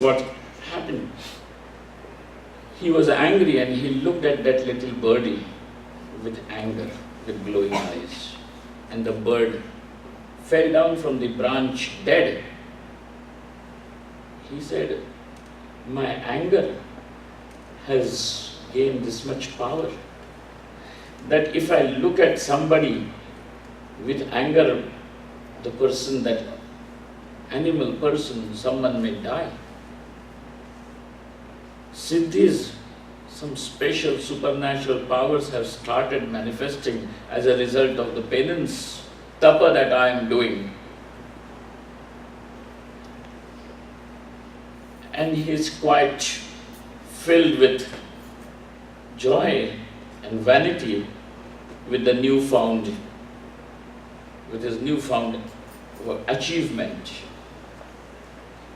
What happened? He was angry and he looked at that little birdie with anger, with glowing eyes. And the bird fell down from the branch dead. He said, my anger has gained this much power that if I look at somebody with anger, the person, that animal person, someone may die. Siddhis, some special supernatural powers have started manifesting as a result of the penance, tapa that I am doing. And he is quite filled with joy and vanity with his newfound achievement.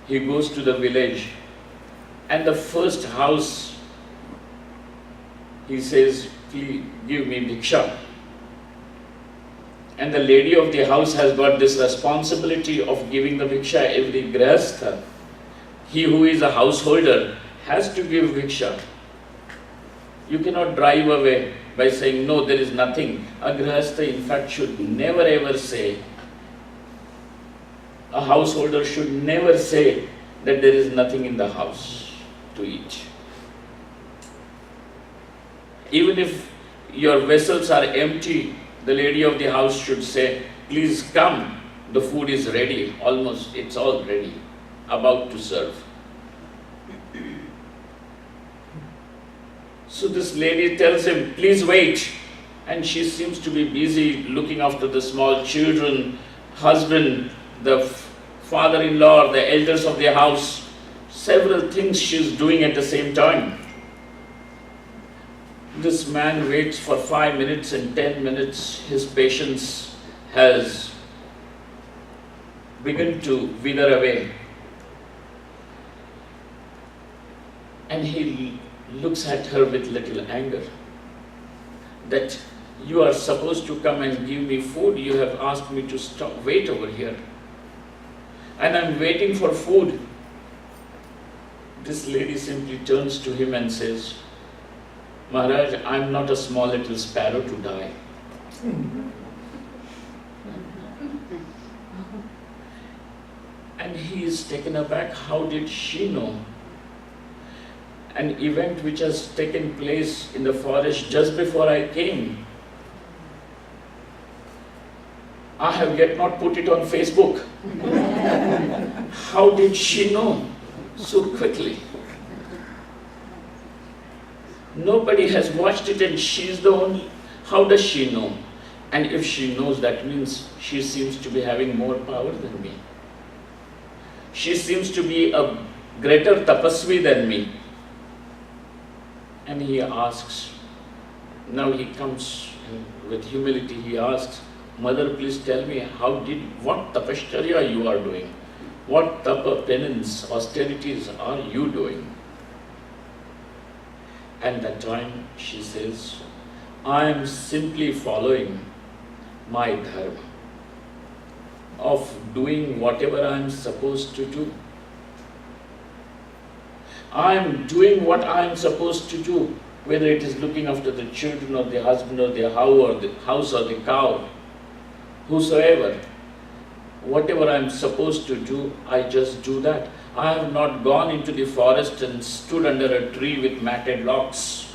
He goes to the village, and the first house, he says, please give me bhiksha. And the lady of the house has got this responsibility of giving the bhiksha. Every grihastha, he who is a householder, has to give bhiksha. You cannot drive away by saying, no, there is nothing. A grihastha, in fact, should never ever say, a householder should never say that there is nothing in the house to eat. Even if your vessels are empty, the lady of the house should say, please come, the food is ready, almost, it's all ready, about to serve. So this lady tells him, please wait. And she seems to be busy looking after the small children, husband, the father-in-law, the elders of the house. Several things she's doing at the same time. This man waits for 5 minutes and 10 minutes. His patience has begun to wither away. And he looks at her with little anger. That you are supposed to come and give me food. You have asked me to wait over here. And I'm waiting for food. This lady simply turns to him and says, Maharaj, I'm not a small little sparrow to die. And he is taken aback. How did she know? An event which has taken place in the forest just before I came. I have yet not put it on Facebook. How did she know so quickly? Nobody has watched it and she's the only. How does she know? And if she knows, that means she seems to be having more power than me. She seems to be a greater tapasvi than me. And he asks, now he comes with humility, he asks, Mother, please tell me, what tapashcharya you are doing? What tapa, penance, austerities are you doing? And that time she says, I am simply following my dharma of doing whatever I am supposed to do. I am doing what I am supposed to do, whether it is looking after the children or the husband or the house or the cow, whosoever. Whatever I am supposed to do, I just do that. I have not gone into the forest and stood under a tree with matted locks,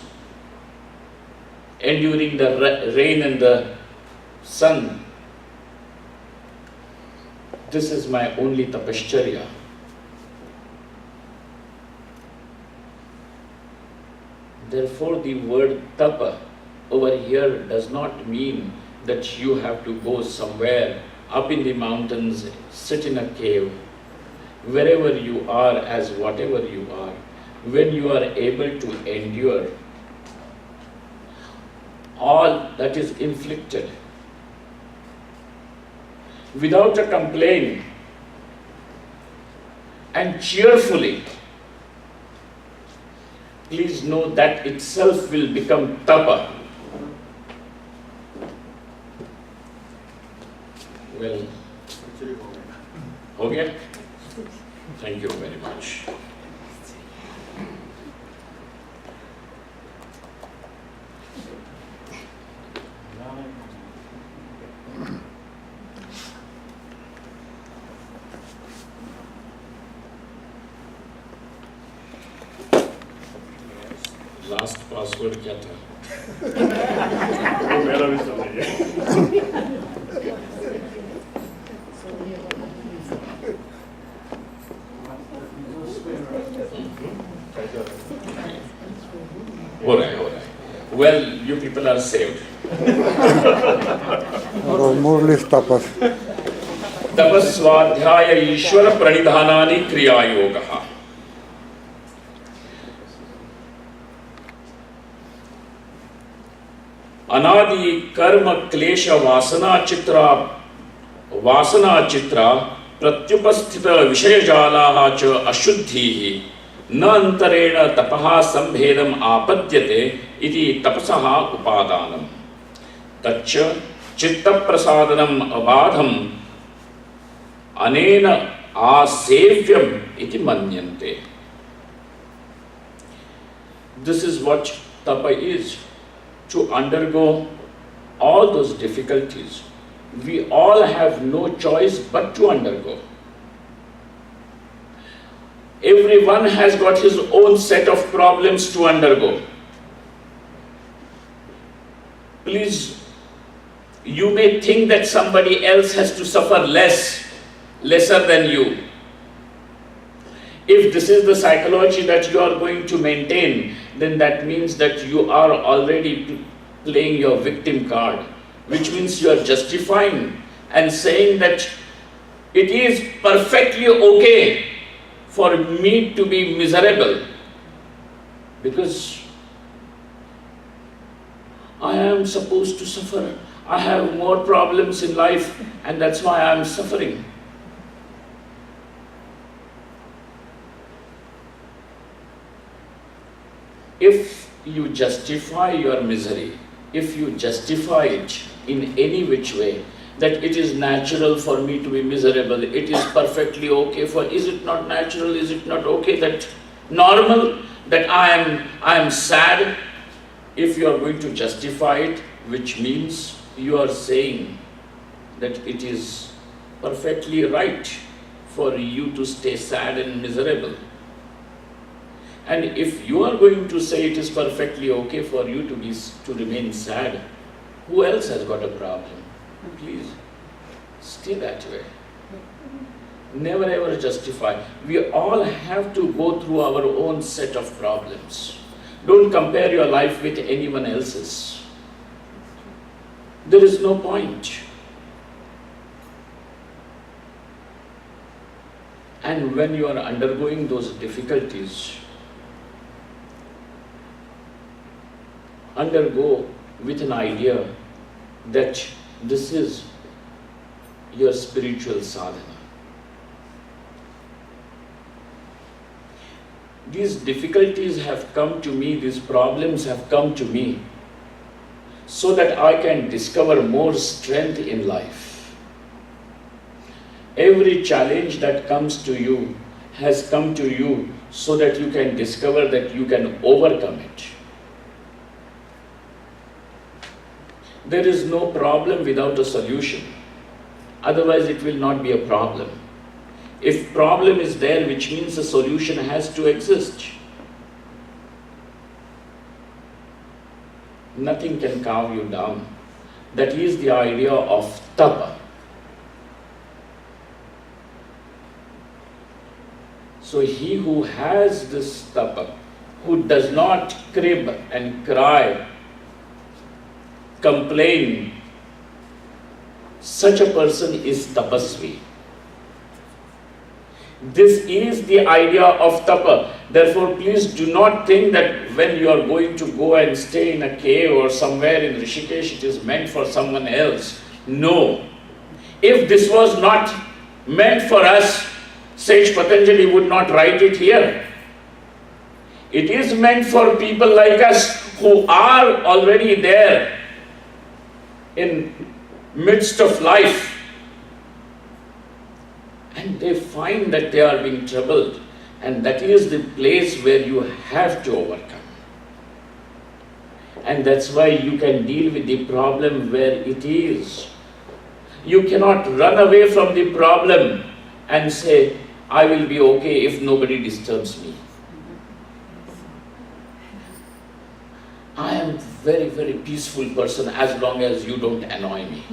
enduring the rain and the sun. This is my only tapashcharya. Therefore, the word tapa over here does not mean that you have to go somewhere up in the mountains, sit in a cave. Wherever you are, as whatever you are, when you are able to endure all that is inflicted without a complaint and cheerfully, please know that itself will become tapa. Well, हो गया? Thank you very much. Last password क्या था? वो मेरा भी समझ गया। हो रहा है. Well, you people are saved. मुरली तपस तपस्वाध्याय ईश्वर प्रणिधानानि क्रियायोगः. अनादि कर्म क्लेश वासना चित्रा प्रत्युपस्थित विषयजालाः च अशुद्धिः न अंतरेण तपः संभेदम आपद्यते इति तपसः उपादानम् तच्च चित्तप्रसादनम् अबाधम् अनेन आसेव्यम् इति मन्यन्ते. This is what tapa is, to undergo all those difficulties. We all have no choice but to undergo. Everyone has got his own set of problems to undergo. Please, you may think that somebody else has to suffer lesser than you. If this is the psychology that you are going to maintain, then that means that you are already playing your victim card, which means you are justifying and saying that it is perfectly okay for me to be miserable because I am supposed to suffer. I have more problems in life and that's why I am suffering. If you justify your misery, if you justify it in any which way, that it is natural for me to be miserable, it is perfectly okay for, is it not natural, is it not okay, that normal, that I am sad, if you are going to justify it, which means you are saying that it is perfectly right for you to stay sad and miserable. And if you are going to say it is perfectly okay for you to remain sad, who else has got a problem? Please, stay that way. Never ever justify. We all have to go through our own set of problems. Don't compare your life with anyone else's. There is no point. And when you are undergoing those difficulties, undergo with an idea that this is your spiritual sadhana. These difficulties have come to me, these problems have come to me so that I can discover more strength in life. Every challenge that comes to you has come to you so that you can discover that you can overcome it. There is no problem without a solution. Otherwise, it will not be a problem. If problem is there, which means a solution has to exist. Nothing can calm you down. That is the idea of tapa. So he who has this tapa, who does not crib and cry, complain, such a person is tapasvi. This is the idea of tapa. Therefore, please do not think that when you are going to go and stay in a cave or somewhere in Rishikesh, it is meant for someone else. No. If this was not meant for us, Sage Patanjali would not write it here. It is meant for people like us who are already there in midst of life. And they find that they are being troubled, and that is the place where you have to overcome. And that's why you can deal with the problem where it is. You cannot run away from the problem and say, I will be okay if nobody disturbs me. I am very, very peaceful person as long as you don't annoy me.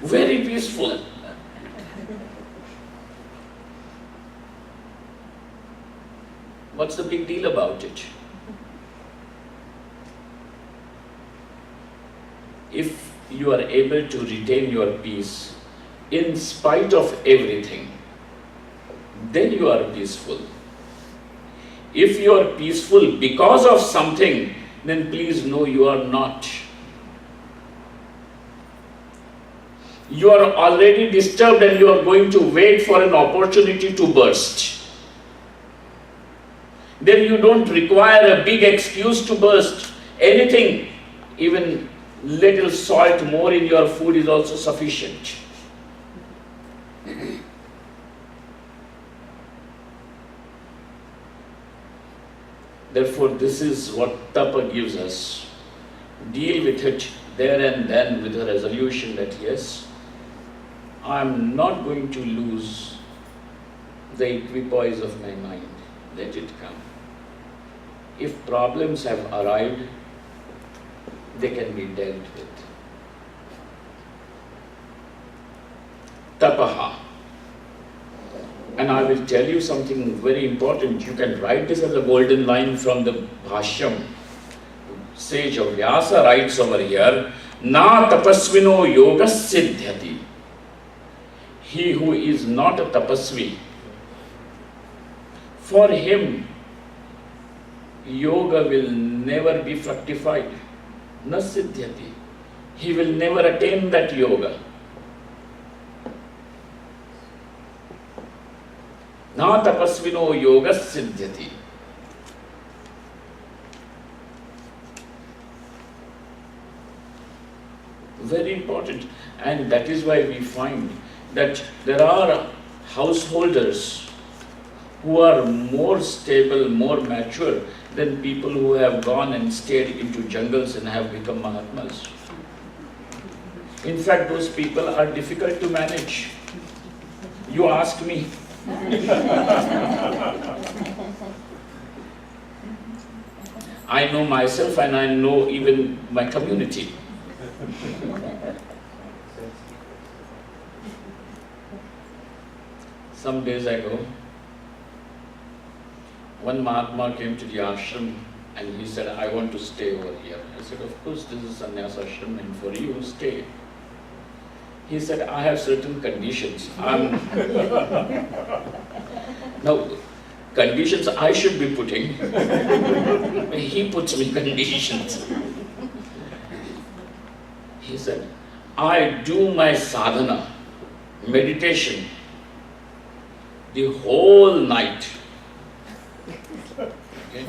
Very peaceful. What's the big deal about it? If you are able to retain your peace in spite of everything, then you are peaceful. If you are peaceful because of something, then please know you are not. You are already disturbed and you are going to wait for an opportunity to burst. Then you don't require a big excuse to burst. Anything, even little salt more in your food is also sufficient. Therefore, this is what tapa gives us. Deal with it there and then with a resolution that yes, I am not going to lose the equipoise of my mind. Let it come. If problems have arrived, they can be dealt with. Tapaha. And I will tell you something very important. You can write this as a golden line from the Bhashyam. Sage of Vyasa writes over here, Na tapasvino yoga siddhyati. He who is not a tapasvi, for him, yoga will never be fructified. Na siddhyati. He will never attain that yoga. Na tapasvino yoga siddhyati. Very important. And that is why we find that there are householders who are more stable, more mature than people who have gone and stayed into jungles and have become Mahatmas. In fact, those people are difficult to manage. You ask me. I know myself and I know even my community. Some days ago, one Mahatma came to the ashram and he said, I want to stay over here. I said, of course, this is sannyas ashram and for you, stay. He said, I have certain conditions. Now, conditions I should be putting. He puts me conditions. He said, I do my sadhana, meditation, the whole night. Okay?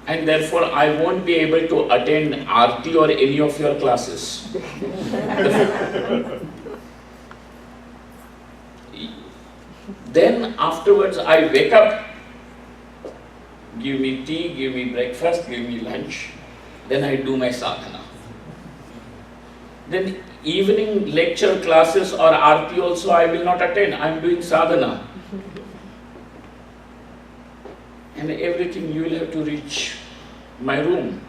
And therefore, I won't be able to attend Aarti or any of your classes. Then afterwards, I wake up, give me tea, give me breakfast, give me lunch. Then I do my sadhana. Then evening lecture classes or Aarti also I will not attend. I am doing sadhana. And everything you will have to reach my room.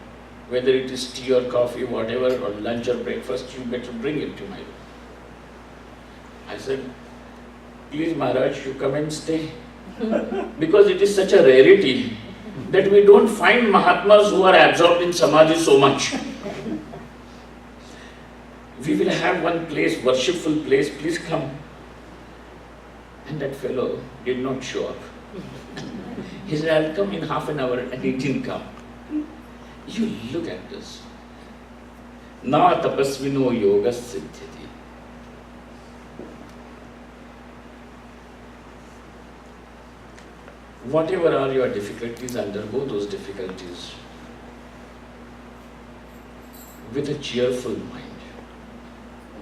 Whether it is tea or coffee, whatever, or lunch or breakfast, you better bring it to my room. I said, please Maharaj, you come and stay. Because it is such a rarity that we don't find Mahatmas who are absorbed in Samadhi so much. We will have one place, worshipful place, please come. And that fellow did not show up. He said, I'll come in half an hour, and he didn't come. You look at this. Na tapasvino yoga siddhyati. Whatever are your difficulties, undergo those difficulties with a cheerful mind.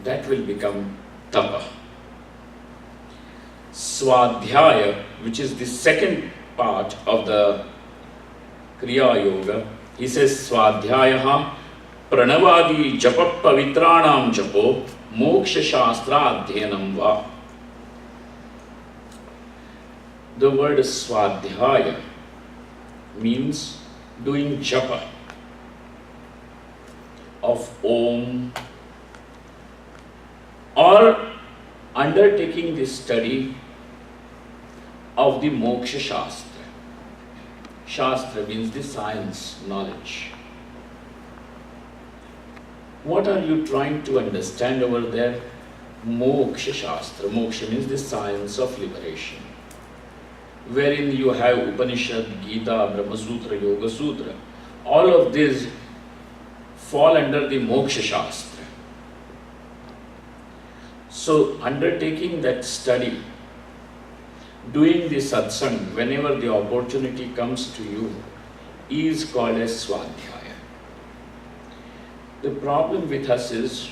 That will become tapa. Swadhyaya, which is the second part of the Kriya Yoga, he says Swadhyayaha pranavadi japa pavitranam japo moksha shastra adhyanam va. The word swadhyaya means doing japa of Om, or undertaking the study of the Moksha Shastra. Shastra means the science, knowledge. What are you trying to understand over there? Moksha Shastra. Moksha means the science of liberation, wherein you have Upanishad, Gita, Brahma Sutra, Yoga Sutra. All of these fall under the Moksha Shastra. So, undertaking that study, doing the satsang whenever the opportunity comes to you, is called as swadhyaya. The problem with us is